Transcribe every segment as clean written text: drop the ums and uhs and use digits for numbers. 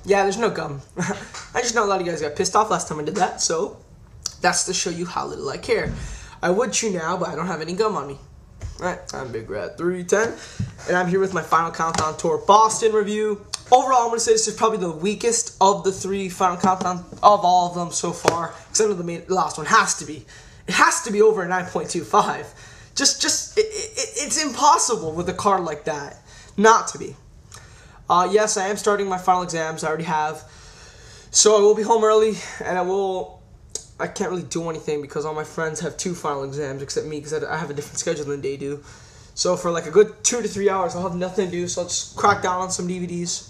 Yeah, there's no gum. I just know a lot of you guys got pissed off last time I did that, so that's to show you how little I care. I would chew now, but I don't have any gum on me. Alright, I'm Bigrat310, and I'm here with my Final Countdown Tour Boston review. Overall, I'm going to say this is probably the weakest of the 3 Final Countdown of all of them so far, except for the last one. Has to be. It has to be over a 9.25. It's impossible with a card like that not to be. Yes, I am starting my final exams. I already have. So I will be home early, and I can't really do anything because all my friends have 2 final exams except me because I have a different schedule than they do. So for like a good 2 to 3 hours, I'll have nothing to do, so I'll just crack down on some DVDs,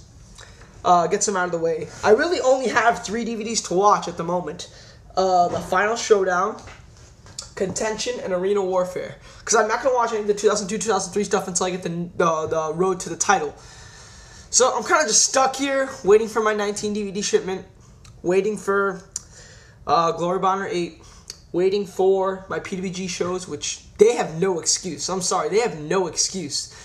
get some out of the way. I really only have 3 DVDs to watch at the moment. The Final Showdown, Contention, and Arena Warfare. Because I'm not going to watch any of the 2002, 2003 stuff until I get the Road to the Title. So I'm kind of just stuck here, waiting for my 19 DVD shipment, waiting for Glory of Honor 8, waiting for my PWG shows, which they have no excuse. I'm sorry, they have no excuse.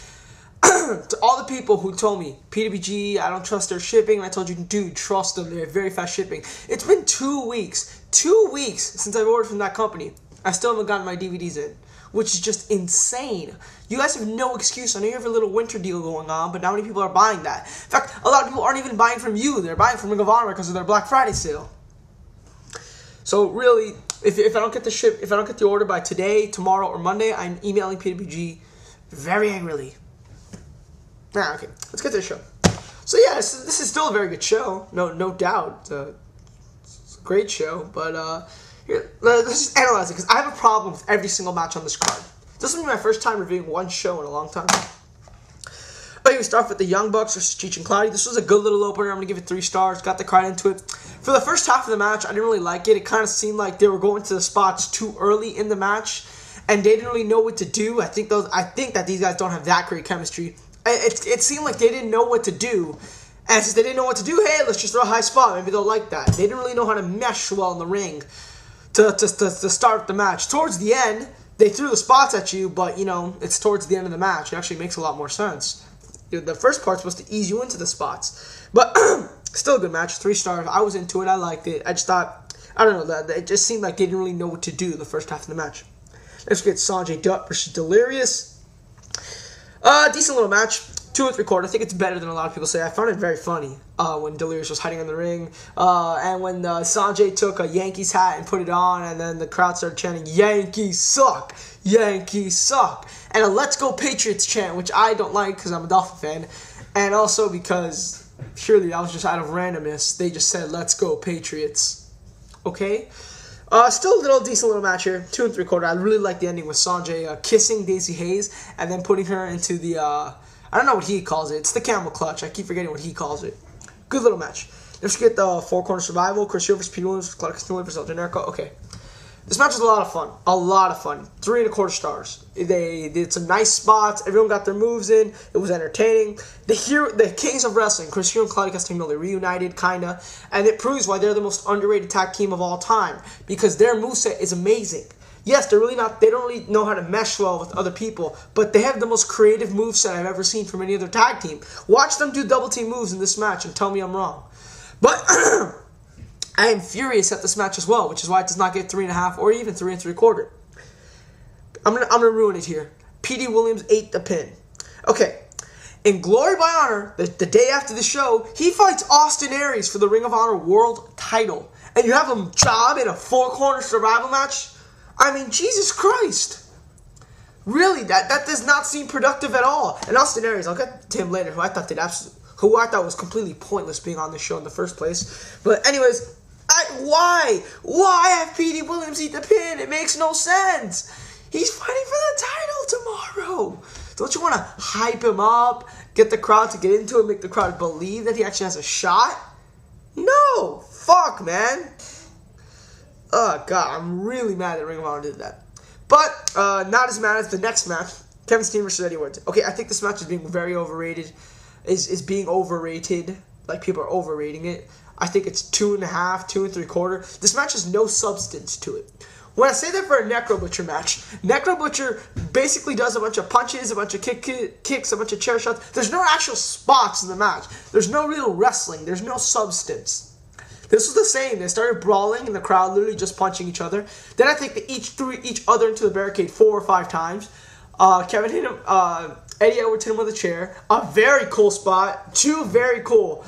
To all the people who told me, PWG, I don't trust their shipping, and I told you, dude, trust them, they have very fast shipping. It's been 2 weeks since I've ordered from that company. I still haven't gotten my DVDs in, which is just insane. You guys have no excuse. I know you have a little winter deal going on, but not many people are buying that. In fact, a lot of people aren't even buying from you. They're buying from Ring of Honor because of their Black Friday sale. So really, if I don't get the order by today, tomorrow, or Monday, I'm emailing PWG very angrily. Okay, let's get to the show. So yeah, this is still a very good show, no doubt. It's a great show, but here, let's just analyze it, because I have a problem with every single match on this card. This will be my first time reviewing one show in a long time. But we start with the Young Bucks versus Cheech and Claudio. This was a good little opener. I'm going to give it 3 stars. Got the crowd into it. For the first half of the match, I didn't really like it. It kind of seemed like they were going to the spots too early in the match, and they didn't really know what to do. I think that these guys don't have that great chemistry. It seemed like they didn't know what to do. And since they didn't know what to do, hey, let's just throw a high spot. Maybe they'll like that. They didn't really know how to mesh well in the ring to start the match. Towards the end, they threw the spots at you, but, you know, it's towards the end of the match. It actually makes a lot more sense. The first part's supposed to ease you into the spots. But still a good match. 3 stars. I was into it. I liked it. I just thought, I don't know, that it just seemed like they didn't really know what to do the first half of the match. Let's get Sonjay Dutt versus Delirious. Decent little match. 2 3/4. I think it's better than a lot of people say. I found it very funny when Delirious was hiding in the ring. And when Sonjay took a Yankees hat and put it on, and then the crowd started chanting, Yankees suck! Yankees suck! And a Let's Go Patriots chant, which I don't like because I'm a Dolphin fan. And also because, surely that was just out of randomness, they just said, Let's Go Patriots. Okay? Still a decent little match here. 2 3/4. I really like the ending with Sonjay kissing Daisy Hayes and then putting her into the, I don't know what he calls it. It's the camel clutch. I keep forgetting what he calls it. Good little match. Let's get the 4-corner survival. Chris versus Petey versus Claudio Castagnoli versus Generico. Okay. This match was a lot of fun. A lot of fun. 3 1/4 stars. They did some nice spots. Everyone got their moves in. It was entertaining. The Kings of Wrestling, Chris and Claudio Castagnoli, reunited, kinda. And it proves why they're the most underrated tag team of all time. Because their moveset is amazing. Yes, they don't really know how to mesh well with other people, but they have the most creative moveset I've ever seen from any other tag team. Watch them do double team moves in this match and tell me I'm wrong. But I am furious at this match as well, which is why it does not get 3.5 or even 3 3/4. I'm gonna ruin it here. Petey Williams ate the pin. Okay. In Glory by Honor, the day after the show, he fights Austin Aries for the Ring of Honor World title. And you have him job in a 4-corner survival match? I mean, Jesus Christ. Really, that does not seem productive at all. And Austin Aries, I'll get to him later, who I thought was completely pointless being on this show in the first place. But anyways, why? Why have Petey Williams eat the pin? It makes no sense. He's fighting for the title tomorrow. Don't you want to hype him up, get the crowd to get into it, make the crowd believe that he actually has a shot? No. Fuck, man. Oh, God, I'm really mad that Ring of Honor did that. But, not as mad as the next match, Kevin Steen versus Eddie Woods. Okay, I think this match is being very overrated. Is being overrated. Like, people are overrating it. I think it's 2.5, 2 3/4. This match has no substance to it. When I say that for a Necro Butcher match, Necro Butcher basically does a bunch of punches, a bunch of kicks, a bunch of chair shots. There's no actual spots in the match. There's no real wrestling. There's no substance. This was the same. They started brawling in the crowd, literally just punching each other. Then I think they each threw each other into the barricade 4 or 5 times. Kevin hit him. Eddie Edwards hit him with a chair. A very cool spot. 2 very cool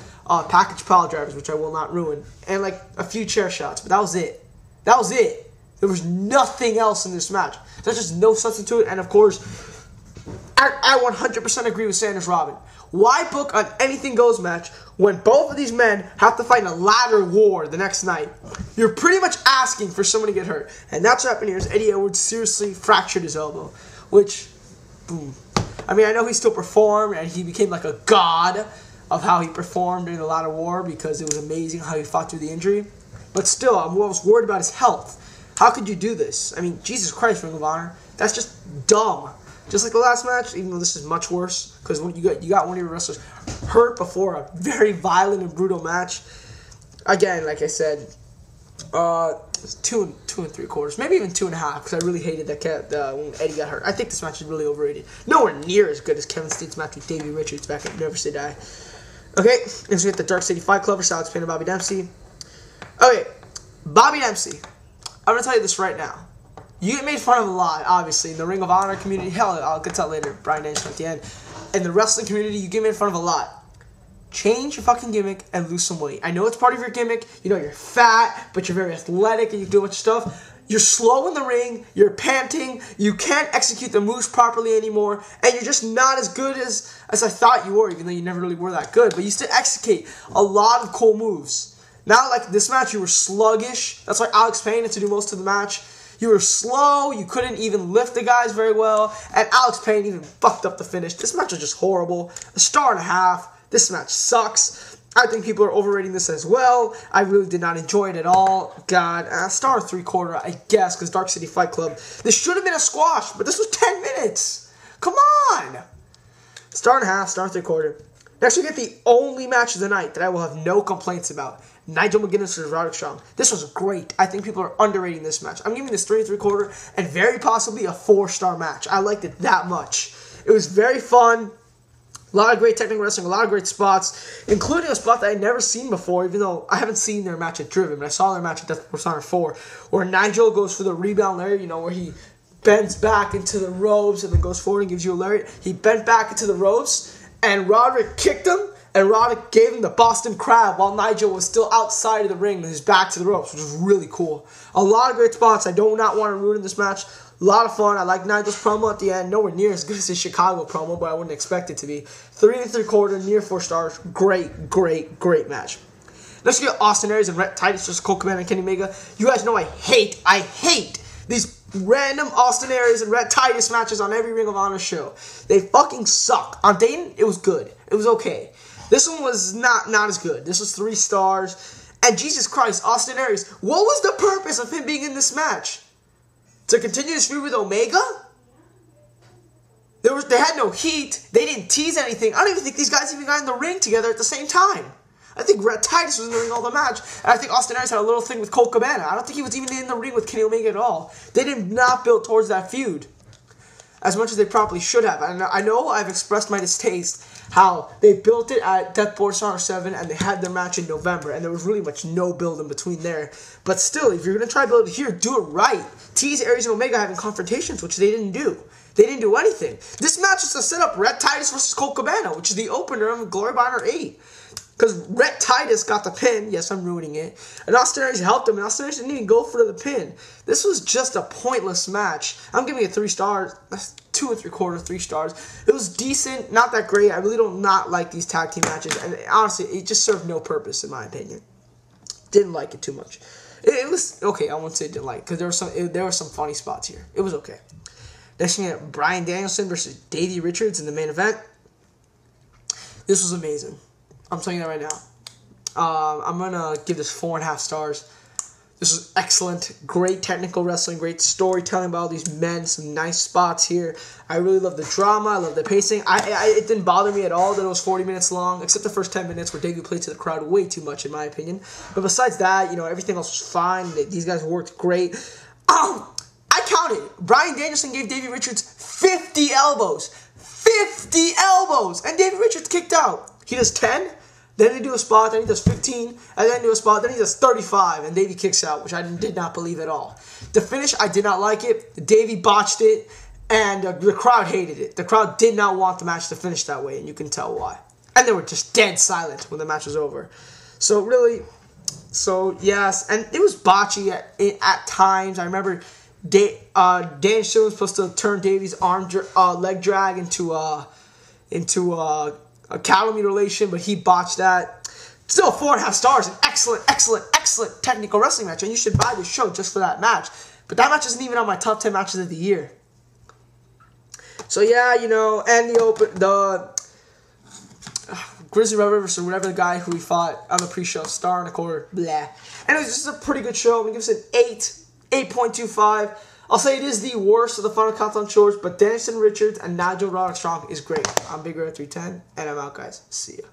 package pile drivers, which I will not ruin, and like a few chair shots. But that was it. That was it. There was nothing else in this match. There's just no substitute. And of course, I 100% agree with Sanders Robin. Why book an anything goes match when both of these men have to fight in a ladder war the next night? You're pretty much asking for someone to get hurt. And that's what happened here. Is Eddie Edwards seriously fractured his elbow. Which, boom. I mean, I know he still performed and he became like a god of how he performed during the ladder war because it was amazing how he fought through the injury. But still, I was worried about his health. How could you do this? I mean, Jesus Christ, Ring of Honor. That's just dumb. Just like the last match, even though this is much worse, because when you got one of your wrestlers hurt before a very violent and brutal match. Again, like I said, 2 and 3/4, maybe even 2.5, because I really hated that when Eddie got hurt. I think this match is really overrated. Nowhere near as good as Kevin Steen's match with Davey Richards back at Never Say Die. Okay, next we get the Dark City Fight Club versus Alex Payne and Bobby Dempsey. Okay, Bobby Dempsey. I'm going to tell you this right now. You get made fun of a lot, obviously, in the Ring of Honor community. Hell, I'll get to that later. Bryan Danielson at the end. In the wrestling community, you get made fun of a lot. Change your fucking gimmick and lose some weight. I know it's part of your gimmick. You know, you're fat, but you're very athletic and you do a bunch of stuff. You're slow in the ring. You're panting. You can't execute the moves properly anymore. And you're just not as good as I thought you were, even though you never really were that good. But you still execute a lot of cool moves. Now, like this match, you were sluggish. That's why Alex Payne had to do most of the match. You were slow. You couldn't even lift the guys very well. And Alex Payne even fucked up the finish. This match was just horrible. 1.5 stars. This match sucks. I think people are overrating this as well. I really did not enjoy it at all. God, 1.75 stars, I guess, because Dark City Fight Club. This should have been a squash, but this was 10 minutes. Come on. 1.5 stars, 1.75 stars. Next, we get the only match of the night that I will have no complaints about. Nigel McGuinness versus Roderick. This was great. I think people are underrating this match. I'm giving this 3 3/4 and very possibly a 4-star match. I liked it that much. It was very fun. A lot of great technical wrestling, a lot of great spots, including a spot that I'd never seen before, even though I haven't seen their match at Driven, but I saw their match at Death Force Honor 4, where Nigel goes for the rebound lariat, you know, where he bends back into the ropes and then goes forward and gives you a lariat. He bent back into the ropes, and Roderick kicked him, and Roderick gave him the Boston Crab while Nigel was still outside of the ring with his back to the ropes, which was really cool. A lot of great spots. I do not want to ruin this match. A lot of fun. I like Nigel's promo at the end. Nowhere near as good as his Chicago promo, but I wouldn't expect it to be. 3 3/4, near 4 stars. Great, great, great match. Let's get Austin Aries and Rhett Titus versus Colt, Cabana, and Kenny Omega. You guys know I hate these random Austin Aries and Rhett Titus matches on every Ring of Honor show. They fucking suck. On Dayton, it was good. It was okay. This one was not as good. This was 3 stars. And Jesus Christ, Austin Aries, what was the purpose of him being in this match? To continue this feud with Omega? They had no heat. They didn't tease anything. I don't even think these guys even got in the ring together at the same time. I think Rhett Titus was in the ring all the match. And I think Austin Aries had a little thing with Colt Cabana. I don't think he was even in the ring with Kenny Omega at all. They did not build towards that feud as much as they probably should have. And I know I've expressed my distaste how they built it at Death Force Honor 7 and they had their match in November and there was really much no build in between there. But still, if you're going to try to build it here, do it right. Tease Aries and Omega having confrontations, which they didn't do. They didn't do anything. This match was to set up Rhett Titus versus Colt Cabana, which is the opener of Glory by Honor 8. Because Rhett Titus got the pin. Yes, I'm ruining it. And Austin Aries helped him, and Austin Aries didn't even go for the pin. This was just a pointless match. I'm giving it 3 stars. That's 2 3/4, 3 stars. It was decent, not that great. I really don't not like these tag team matches. And honestly, it just served no purpose, in my opinion. Didn't like it too much. It was okay. I won't say didn't like it, because there were some funny spots here. It was okay. Next thing, Bryan Danielson versus Davey Richards in the main event. This was amazing. I'm telling you that right now. I'm going to give this 4.5 stars. This was excellent. Great technical wrestling. Great storytelling about all these men. Some nice spots here. I really love the drama. I love the pacing. It didn't bother me at all that it was 40 minutes long, except the first 10 minutes where Davey played to the crowd way too much, in my opinion. But besides that, you know, everything else was fine. These guys worked great. I counted. Bryan Danielson gave Davey Richards 50 elbows. 50 elbows! And Davey Richards kicked out. He does 10, then he do a spot, then he does 15, and then do a spot, then he does 35, and Davey kicks out, which I did not believe at all. The finish, I did not like it. Davey botched it, and the crowd hated it. The crowd did not want the match to finish that way, and you can tell why. And they were just dead silent when the match was over. So really, yes, and it was botchy at times. I remember Danielson was supposed to turn Davey's leg drag into a cattle mutilation, but he botched that. Still 4.5 stars, an excellent technical wrestling match, and you should buy this show just for that match. But that match isn't even on my top 10 matches of the year. So yeah, you know, and the Grizzly Red Rivers or whatever the guy who we fought on the pre-show, star in the corner, blah. And it was just a pretty good show. I'm gonna give this an 8.25. I'll say it is the worst of the Final Countdown shows, but Danielson, Richards, and Nigel Roderick Strong is great. I'm Bigrat310, and I'm out, guys. See ya.